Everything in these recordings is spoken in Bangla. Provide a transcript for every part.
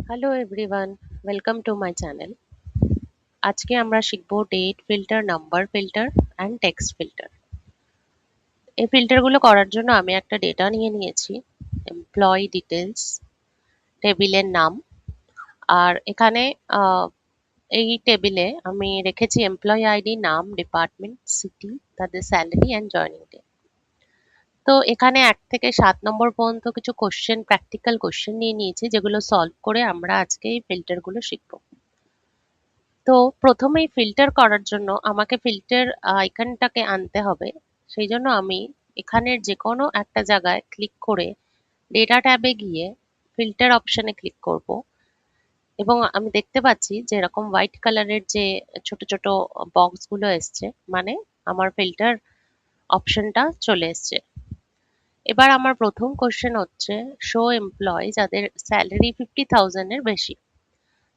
Hello everyone, welcome to my channel. আজকে আমরা শিখব date filter, number filter and text filter. এই ফিল্টারগুলো করার জন্য আমি একটা ডেটা নিয়ে নিয়েছি, এমপ্লয়ি ডিটেলস, টেবিলের নাম। আর এখানে আহ, এই টেবিলে আমি রেখেছি এমপ্লয়ি আইডি, নাম, ডিপার্টমেন্ট, সিটি, তাদের স্যালারি অ্যান্ড জয়েনিং ডে। তো এখানে 1 থেকে 7 নম্বর পর্যন্ত কিছু কোশ্চেন, প্র্যাকটিক্যাল কোশ্চেন নিয়ে নিয়েছি, যেগুলো সলভ করে আমরা আজকে এই ফিল্টারগুলো শিখবো। তো প্রথমেই ফিল্টার করার জন্য আমাকে ফিল্টার আইকনটাকে আনতে হবে। সেই জন্য আমি এখানের যে কোনো একটা জায়গায় ক্লিক করে ডেটা ট্যাবে গিয়ে ফিল্টার অপশনে ক্লিক করব, এবং আমি দেখতে পাচ্ছি যে এরকম হোয়াইট কালারের যে ছোট ছোট বক্সগুলো এসছে, মানে আমার ফিল্টার অপশনটা চলে এসছে। এবার আমার প্রথম কোশ্চেন হচ্ছে শো এমপ্লয় যাদের স্যালারি 50,000 এর বেশি।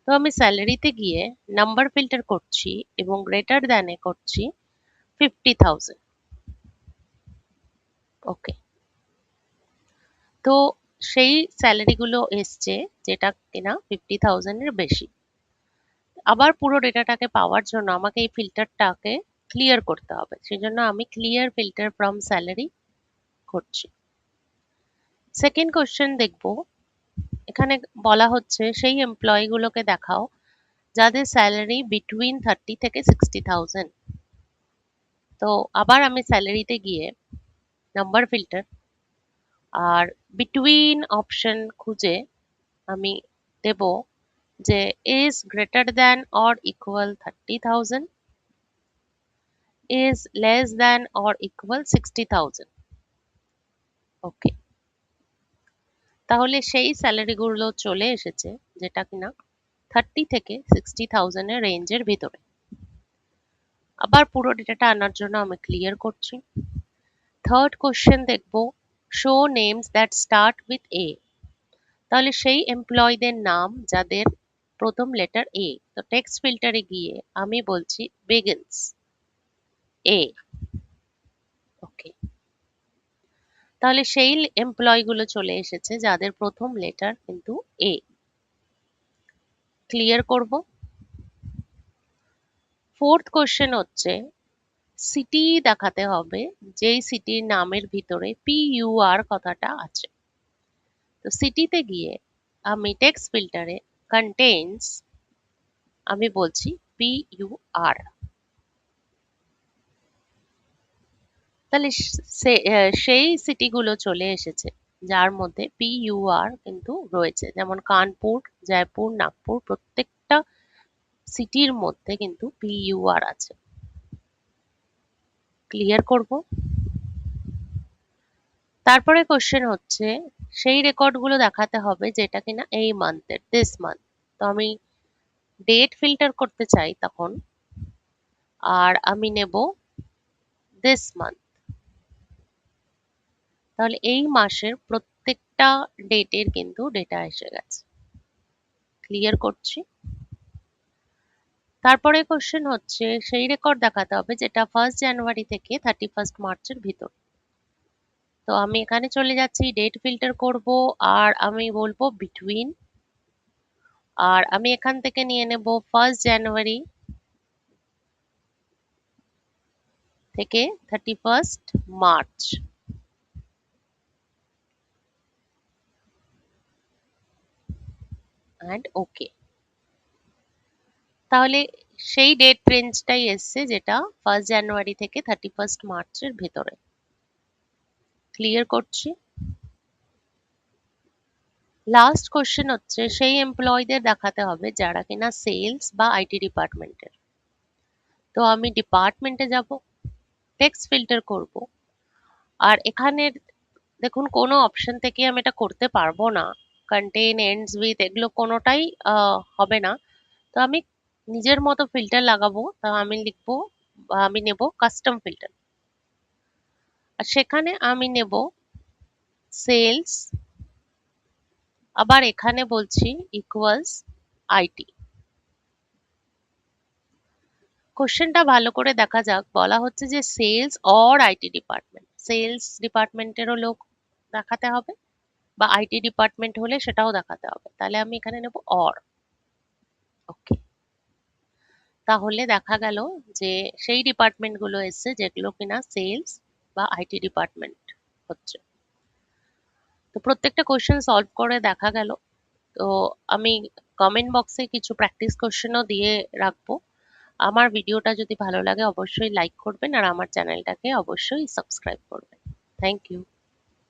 তো আমি স্যালারিতে গিয়ে নাম্বার ফিল্টার করছি এবং গ্রেটার দ্যান এ করছি 50,000। ওকে, তো সেই স্যালারি গুলো এসছে যেটা কিনা 50,000 এর বেশি। আবার পুরো ডেটাটাকে পাওয়ার জন্য আমাকে এই ফিল্টারটাকে ক্লিয়ার করতে হবে, সেজন্য আমি ক্লিয়ার ফিল্টার ফ্রম স্যালারি করছি। সেকেন্ড কোশ্চেন দেখবো, এখানে বলা হচ্ছে সেই এমপ্লয়ি গুলোকে দেখাও যাদের স্যালারি বিটুইন 30 থেকে 60,000। তো আবার আমি স্যালারিতে গিয়ে নাম্বার ফিল্টার আর বিটুইন অপশন খুঁজে আমি দেব যে is greater than or equal 30,000, is less than or equal 60,000। ওকে, তাহলে সেই স্যালারি গুলো চলে এসেছে যেটা কিনা 30 থেকে 60,000 এর রেঞ্জের ভিতরে। আবার পুরো ডেটাটা আনার জন্য আমি ক্লিয়ার করছি। থার্ড কোশ্চেন দেখবো, show names that start with a. তাহলে সেই এমপ্লয়ীদের নাম যাদের প্রথম লেটার এ। তো টেক্সট ফিল্টারে গিয়ে আমি বলছি begins এ। ওকে, তাহলে সেই এমপ্লয়ি গুলো চলে এসেছে যাদের প্রথম লেটার কিন্তু এ। ক্লিয়ার করব। ফোর্থ কোশ্চেন হচ্ছে সিটি দেখাতে হবে যেই সিটির নামের ভিতরে PUR কথাটা আছে। তো সিটিতে গিয়ে আমি টেক্সট ফিল্টারে কন্টেইনস আমি বলছি PUR। তাহলে সেই সিটি গুলো চলে এসেছে যার মধ্যে PUR কিন্তু রয়েছে, যেমন কানপুর, জয়পুর, নাগপুর, প্রত্যেকটা সিটির মধ্যে কিন্তু PUR আছে। ক্লিয়ার করব। তারপরে কোশ্চেন হচ্ছে সেই রেকর্ড গুলো দেখাতে হবে যেটা কিনা এই মান্থের, দিস মান্থ। তো আমি ডেট ফিল্টার করতে চাই তখন, আর আমি নেব দিস মান্থ। তাহলে এই মাসের প্রত্যেকটা ডেটের কিন্তু ডেটা এসে গেছে। ক্লিয়ার করছি। তারপরে কোশ্চেন হচ্ছে সেই রেকর্ড দেখাতে হবে যেটা 1 জানুয়ারি থেকে 31 মার্চের ভিতর। তো আমি এখানে চলে যাচ্ছি, ডেট ফিল্টার করব, আর আমি বলবো বিটুইন, আর আমি এখান থেকে নিয়ে নেব 1 জানুয়ারি থেকে 31 মার্চ। অ্যান্ড ওকে, তাহলে সেই ডেট রেঞ্জটাই এসছে যেটা 1 জানুয়ারি থেকে 31 মার্চের ভেতরে। ক্লিয়ার করছি। লাস্ট কোশ্চেন হচ্ছে সেই এমপ্লয়ীদের দেখাতে হবে যারা কিনা সেলস বা IT ডিপার্টমেন্টের। তো আমি ডিপার্টমেন্টে যাব, টেক্সট ফিল্টার করব, আর এখানে দেখুন কোনো অপশন থেকে আমি এটা করতে পারবো না, কন্টেইন, এন্ডস উইথ, এগুলো কোনোটাই হবে না। তো আমি নিজের মতো ফিল্টার লাগাবো। তা আমি লিখবো বা আমি নেব কাস্টম ফিল্টার, আর সেখানে আমি নেব সেলস, আবার এখানে বলছি ইকুয়ালস IT। কোশ্চেনটা ভালো করে দেখা যাক, বলা হচ্ছে যে sales or IT department, sales ডিপার্টমেন্টেরও লোক দেখাতে হবে, বা আইটি ডিপার্টমেন্ট হলে সেটাও দেখাতে হবে। তাহলে আমি এখানে নেব অর। ওকে, তাহলে দেখা গেল যে সেই ডিপার্টমেন্ট গুলো এসছে যেগুলো কিনা সেলস বা আইটি ডিপার্টমেন্ট হচ্ছে। তো প্রত্যেকটা কোশ্চেন সলভ করে দেখা গেল। তো আমি কমেন্ট বক্সে কিছু প্র্যাকটিস কোশ্চেনও দিয়ে রাখবো। আমার ভিডিওটা যদি ভালো লাগে অবশ্যই লাইক করবেন আর আমার চ্যানেলটাকে অবশ্যই সাবস্ক্রাইব করবেন। Thank you.